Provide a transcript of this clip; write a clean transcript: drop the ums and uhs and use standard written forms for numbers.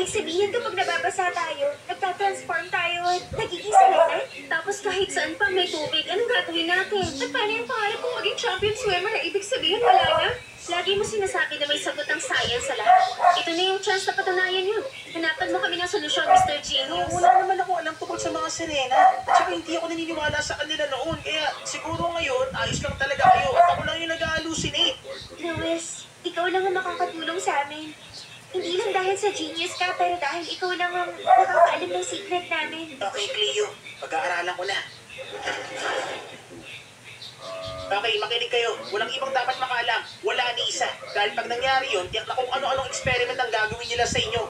Ibig sabihin kapag nababasa tayo, nagtatransform tayo at nagiging selected? Tapos kahit saan pa may tubig, anong gagawin natin? At paano yung pangarap kong maging champion swimmer? Ibig sabihin wala na? Lagi mo sinasabi na may sagot ang science sa lahat. Ito na yung chance na patunayan yun. Hanapan mo kami ng solusyon, Mr. Genius. Wala naman ako alam tungkol sa mga sirena. At saka hindi ako naniniwala sa kanila noon. Kaya siguro ngayon, ayos lang talaga kayo. At ako lang yung nag-hallucinate. Luis, ikaw lang ang makakatulong sa amin. Hindi lang dahil sa genius ka, pero dahil ikaw lang ang nakakaalam ng secret namin. Okay, Cleo. Pag-aaralan ko na. Okay, makinig kayo. Walang ibang dapat makaalam. Wala ni isa. Dahil pag nangyari yun, tiyak na kung ano-anong experiment ang gagawin nila sa inyo.